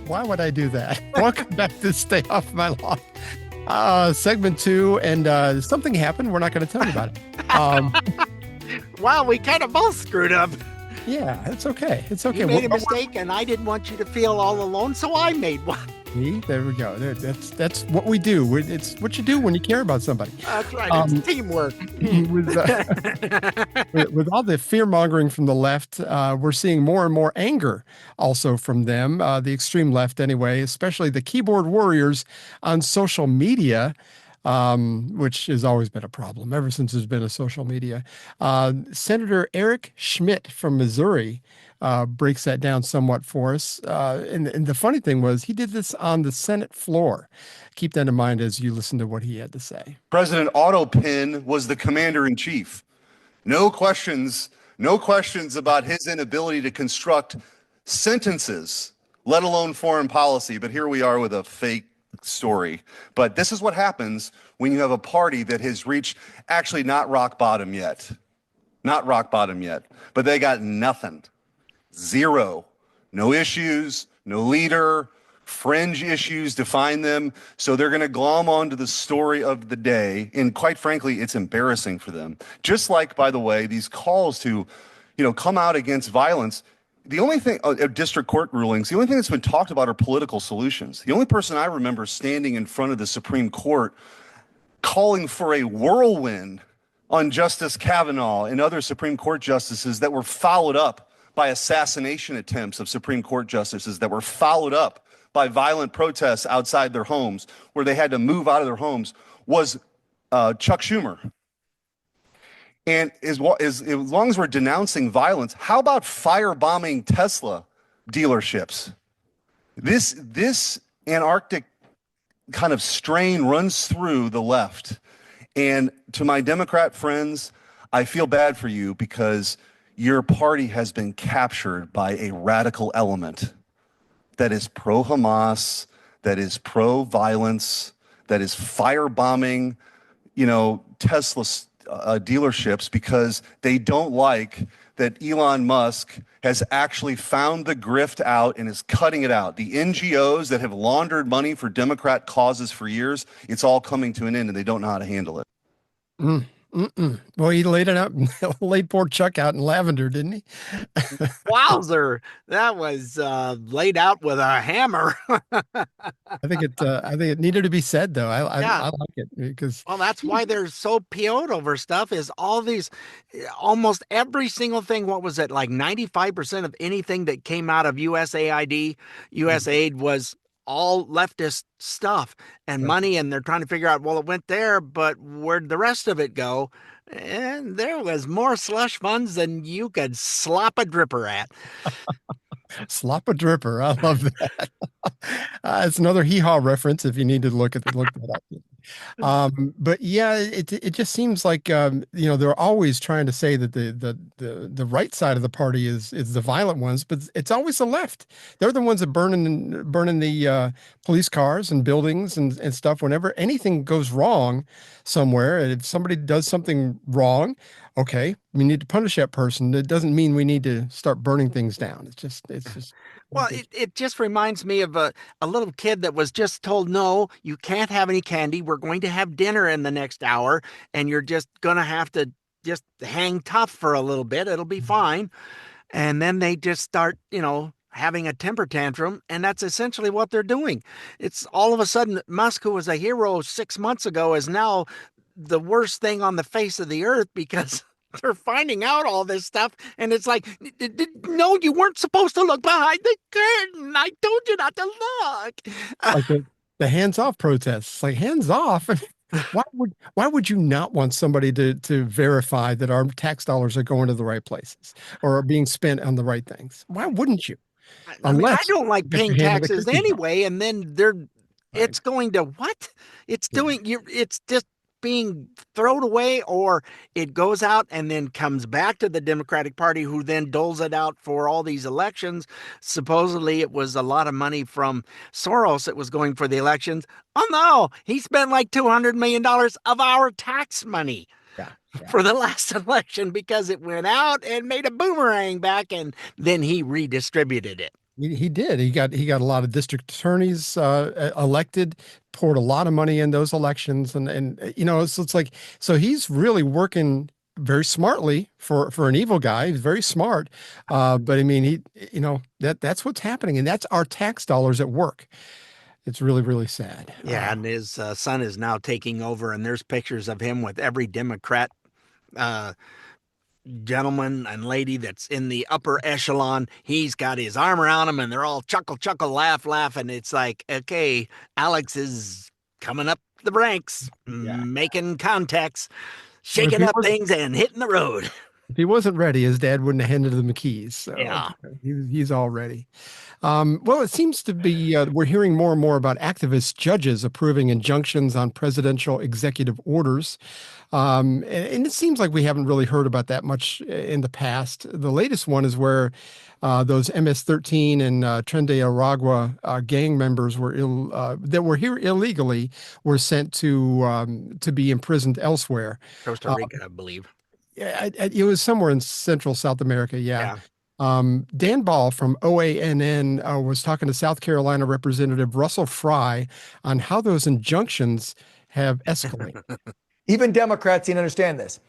Why would I do that? Welcome back to Stay Off My Lawn. Segment 2, and something happened. We're not going to tell you about it. Wow, we kind of both screwed up. Yeah, it's okay. It's okay. You made a mistake, and I didn't want you to feel all alone, so I made one. See, there we go. That's what we do. It's what you do when you care about somebody. That's right. It's teamwork. With all the fear mongering from the left, we're seeing more and more anger also from them, the extreme left anyway, especially the keyboard warriors on social media. Which has always been a problem ever since there's been a social media. Senator Eric Schmidt from Missouri breaks that down somewhat for us. And the funny thing was he did this on the Senate floor. Keep that in mind as you listen to what he had to say. President Otto-Pinn was the commander-in-chief. No questions about his inability to construct sentences, let alone foreign policy. But here we are with a fake story. But this is what happens when you have a party that has reached actually not rock bottom yet, but they got nothing, zero, no issues, no leader, fringe issues define them. So they're going to glom onto the story of the day. And quite frankly, it's embarrassing for them. Just like, by the way, these calls to, come out against violence. The only thing, district court rulings, the only thing that's been talked about are political solutions. The only person I remember standing in front of the Supreme Court calling for a whirlwind on Justice Kavanaugh and other Supreme Court justices that were followed up by assassination attempts of Supreme Court justices that were followed up by violent protests outside their homes where they had to move out of their homes was Chuck Schumer. And as long as we're denouncing violence, how about firebombing Tesla dealerships? This Antarctic kind of strain runs through the left. And to my Democrat friends, I feel bad for you because your party has been captured by a radical element that is pro-Hamas, that is pro-violence, that is firebombing, Tesla dealerships because they don't like that Elon Musk has actually found the grift out and is cutting it out. The NGOs that have laundered money for Democrat causes for years, it's all coming to an end and they don't know how to handle it. Well, he laid it out, laid poor Chuck out in lavender, didn't he? Wowzer, that was laid out with a hammer. I think it needed to be said, though. I like it because. Well, that's why they're so PO'd over stuff. Is all these, almost every single thing. What was it, like 95% of anything that came out of USAID, USAID was all leftist stuff and money, and they're trying to figure out, well, it went there, but where'd the rest of it go? And there was more slush funds than you could slop a dripper at. Slop a dripper. I love that. It's another hee-haw reference if you need to look that up. But yeah, it just seems like they're always trying to say that the right side of the party is the violent ones, but it's always the left. They're the ones that burning the police cars and buildings and stuff. Whenever anything goes wrong somewhere, and if somebody does something wrong, okay, we need to punish that person. It doesn't mean we need to start burning things down. It's just. Well, it just reminds me of a little kid that was just told, no, you can't have any candy. We're going to have dinner in the next hour, and you're just going to have to just hang tough for a little bit. It'll be fine. And then they just start, having a temper tantrum, and that's essentially what they're doing. It's all of a sudden Musk, who was a hero 6 months ago, is now the worst thing on the face of the earth because they're finding out all this stuff, and it's like, no, you weren't supposed to look behind the curtain. I told you not to look. Like the hands-off protests, like hands off. Why would you not want somebody to verify that our tax dollars are going to the right places or are being spent on the right things? Why wouldn't you? I don't like paying taxes anyway, and then it's going to what? It's doing it's just being thrown away, or it goes out and then comes back to the Democratic Party, who then doles it out for all these elections. Supposedly it was a lot of money from Soros that was going for the elections. Oh no, he spent like $200 million of our tax money for the last election because it went out and made a boomerang back, and then he redistributed it. He did. He got a lot of district attorneys elected, poured a lot of money in those elections, and it's like so he's really working very smartly for an evil guy. He's very smart, but I mean that's what's happening, and that's our tax dollars at work. It's really really sad. Yeah, and his son is now taking over, and there's pictures of him with every Democrat uh, gentleman and lady that's in the upper echelon. He's got his arm around him, and they're all chuckle, chuckle, laugh, laugh. And it's like, okay, Alex is coming up the ranks, Yeah. making contacts, Well, shaking up things, and hitting the road. if he wasn't ready, his dad wouldn't have handed him the keys. So Yeah. he's all ready. Well, it seems to be we're hearing more and more about activist judges approving injunctions on presidential executive orders. And it seems like we haven't really heard about that much in the past. The latest one is where those MS-13 and Tren de Aragua gang members that were here illegally were sent to be imprisoned elsewhere. Costa Rica, I believe. Yeah, it was somewhere in Central South America. Yeah. Yeah. Dan Ball from OANN was talking to South Carolina Representative Russell Fry on how those injunctions have escalated. Even Democrats need to understand this.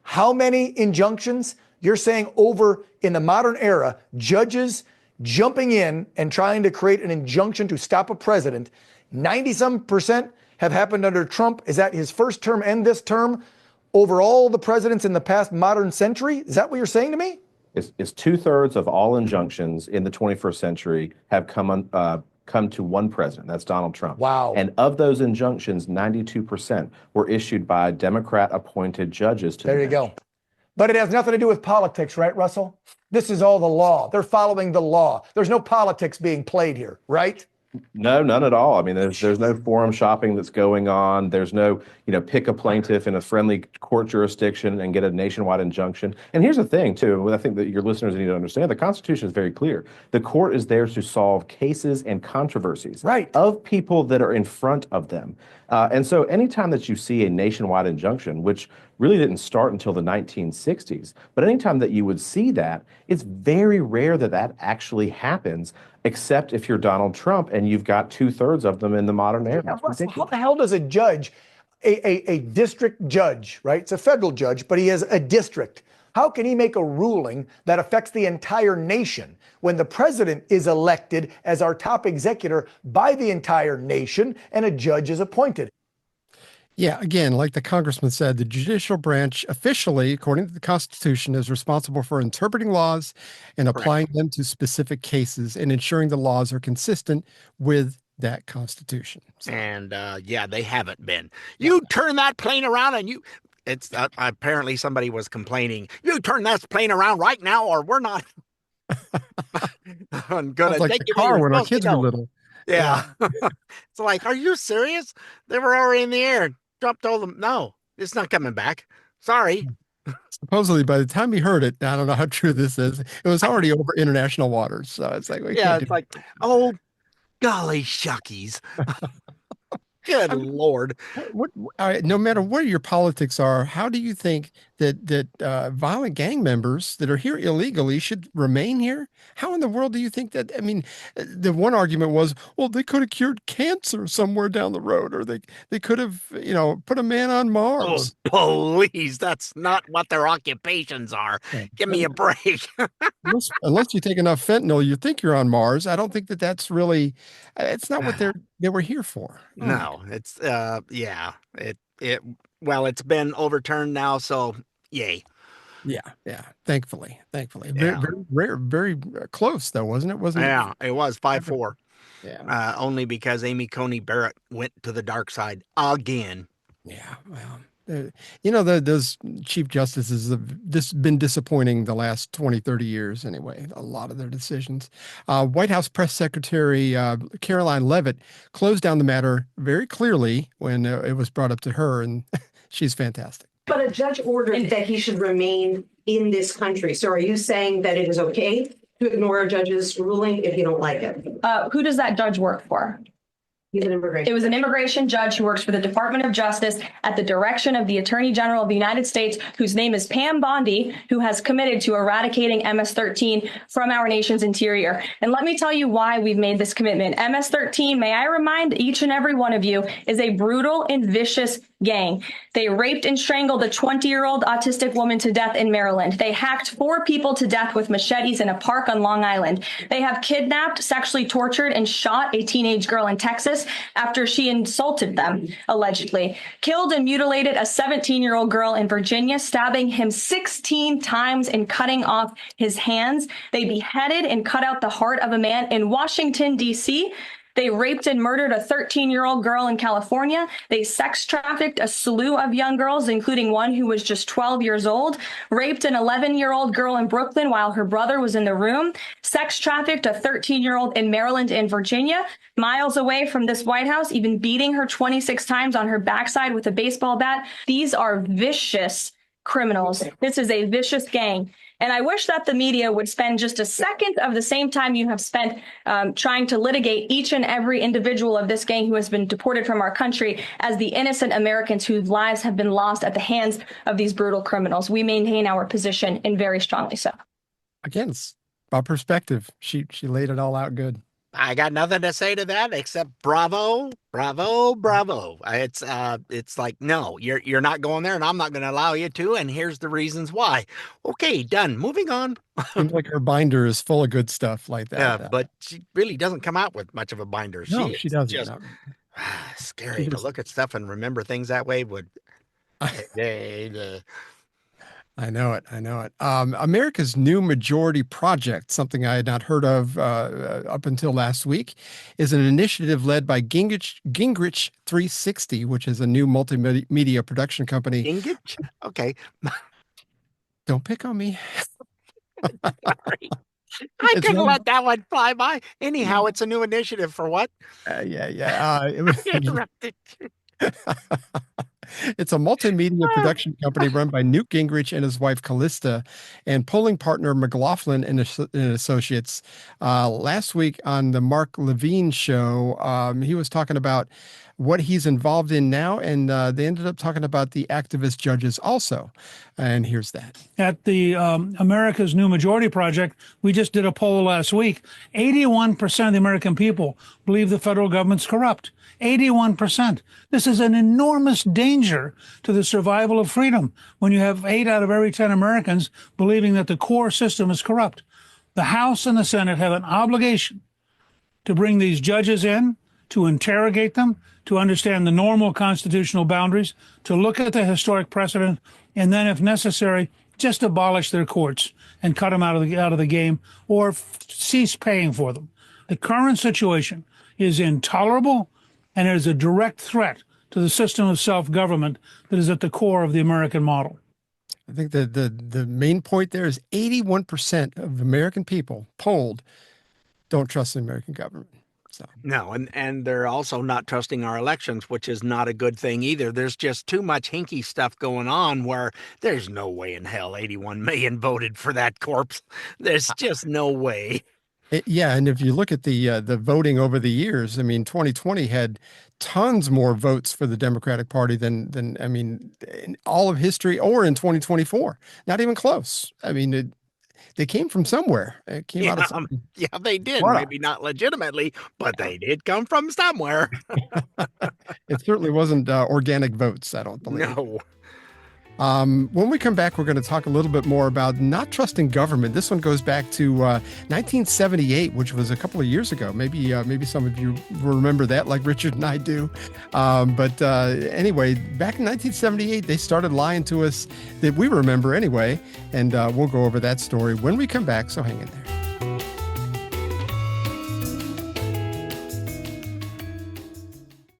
How many injunctions? You're saying over in the modern era, judges jumping in and trying to create an injunction to stop a president, 90-some% have happened under Trump. Is that his first term and this term over all the presidents in the past modern century? Is that what you're saying to me? Is 2/3 of all injunctions in the 21st century have come to one president. That's Donald Trump. Wow. And of those injunctions, 92% were issued by Democrat-appointed judges. There you go. But it has nothing to do with politics, right, Russell? This is all the law. They're following the law. There's no politics being played here, right? No, none at all. I mean, there's no forum shopping that's going on. There's no, pick a plaintiff in a friendly court jurisdiction and get a nationwide injunction. And here's the thing, too, I think that your listeners need to understand. The Constitution is very clear. The court is there to solve cases and controversies of people that are in front of them. And so anytime that you see a nationwide injunction, which really didn't start until the 1960s, but anytime that you would see that, it's very rare that that actually happens, except if you're Donald Trump and you've got 2/3 of them in the modern era. How the hell does a judge, a district judge, right? It's a federal judge, but he has a district. How can he make a ruling that affects the entire nation when the president is elected as our top executor by the entire nation and a judge is appointed? Yeah, again, like the congressman said, the judicial branch officially, according to the Constitution, is responsible for interpreting laws and applying them to specific cases and ensuring the laws are consistent with that Constitution. So. And yeah, they haven't been. You turn that plane around and it's apparently somebody was complaining. You turn that plane around right now or we're not. I'm gonna like take the car when our kids were little. Yeah. It's like, are you serious? They were already in the air. Trump told them, no, it's not coming back. Sorry. Supposedly, by the time he heard it, I don't know how true this is, it was already over international waters. So it's like, it's like, oh, golly shuckies. Good Lord. No matter what your politics are, how do you think that violent gang members that are here illegally should remain here? How in the world do you think that? I mean, the one argument was, well, they could have cured cancer somewhere down the road, or they could have, put a man on Mars. Oh, please, that's not what their occupations are. Give me a break. unless you take enough fentanyl, you think you're on Mars. I don't think that's really. It's not what they were here for. No, it's yeah. Well, it's been overturned now, so yay. Yeah. Thankfully. Yeah. Very rare, very close though, wasn't it? Yeah, it was 5-4. Yeah. Only because Amy Coney Barrett went to the dark side again. Yeah. Well, those chief justices have been disappointing the last 20, 30 years anyway, a lot of their decisions. White House Press Secretary Caroline Leavitt closed down the matter very clearly when it was brought up to her, and she's fantastic. But a judge ordered that he should remain in this country. So are you saying that it is okay to ignore a judge's ruling if you don't like it? Who does that judge work for? He's an immigration. It was an immigration judge who works for the Department of Justice at the direction of the Attorney General of the United States, whose name is Pam Bondi, who has committed to eradicating MS-13 from our nation's interior. And let me tell you why we've made this commitment. MS-13, may I remind each and every one of you, is a brutal and vicious gang. They raped and strangled a 20-year-old autistic woman to death in Maryland. They hacked 4 people to death with machetes in a park on Long Island. They have kidnapped, sexually tortured, and shot a teenage girl in Texas after she insulted them, allegedly. Killed and mutilated a 17-year-old girl in Virginia, stabbing him 16 times and cutting off his hands. They beheaded and cut out the heart of a man in Washington, D.C. They raped and murdered a 13-year-old girl in California. They sex trafficked a slew of young girls, including one who was just 12 years old. Raped an 11-year-old girl in Brooklyn while her brother was in the room. Sex trafficked a 13-year-old in Maryland and Virginia, miles away from this White House, even beating her 26 times on her backside with a baseball bat. These are vicious criminals. This is a vicious gang. And I wish that the media would spend just a second of the same time you have spent trying to litigate each and every individual of this gang who has been deported from our country as the innocent Americans whose lives have been lost at the hands of these brutal criminals. We maintain our position, and very strongly so. Again, it's about perspective. She laid it all out good. I got nothing to say to that except bravo, bravo, bravo. It's like, no, you're not going there, and I'm not going to allow you to. And here's the reasons why. Okay, done. Moving on. Seems like her binder is full of good stuff like that. Yeah, but she really doesn't come out with much of a binder. No, she doesn't. Just No. scary to look at stuff and remember things that way. I know it. I know it. America's New Majority Project, something I had not heard of up until last week, is an initiative led by Gingrich 360, which is a new multimedia production company. Gingrich? Okay. Don't pick on me. Sorry. I couldn't let that one fly by. Anyhow, it's a new initiative for what? It was, Interrupted. It's a multimedia production company run by Newt Gingrich and his wife Callista, and polling partner McLaughlin and Associates. Last week on the Mark Levine show, he was talking about what he's involved in now, and they ended up talking about the activist judges also. And here's that. At the America's New Majority Project, we just did a poll last week. 81% of the American people believe the federal government's corrupt. 81%. This is an enormous danger to the survival of freedom when you have 8 out of every 10 Americans believing that the core system is corrupt. The House and the Senate have an obligation to bring these judges in, to interrogate them, to understand the normal constitutional boundaries, to look at the historic precedent, and then, if necessary, just abolish their courts and cut them out of the game, or cease paying for them. The current situation is intolerable, and it is a direct threat to the system of self-government that is at the core of the American model. I think the main point there is 81% of American people polled don't trust the American government. So. No, and they're also not trusting our elections, which is not a good thing either. There's just too much hinky stuff going on where there's no way in hell 81 million voted for that corpse. There's just no way. Yeah, and if you look at the voting over the years, I mean, 2020 had tons more votes for the Democratic Party than I mean, in all of history, or in 2024. Not even close. I mean, they came from somewhere. It came out of something. Yeah, they did. Florida. Maybe not legitimately, but they did come from somewhere. It certainly wasn't organic votes, I don't believe. No. When we come back, we're going to talk a little bit more about not trusting government. This one goes back to 1978, which was a couple of years ago. Maybe some of you will remember that, like Richard and I do. But anyway, back in 1978, they started lying to us that we remember anyway. And we'll go over that story when we come back. So hang in there.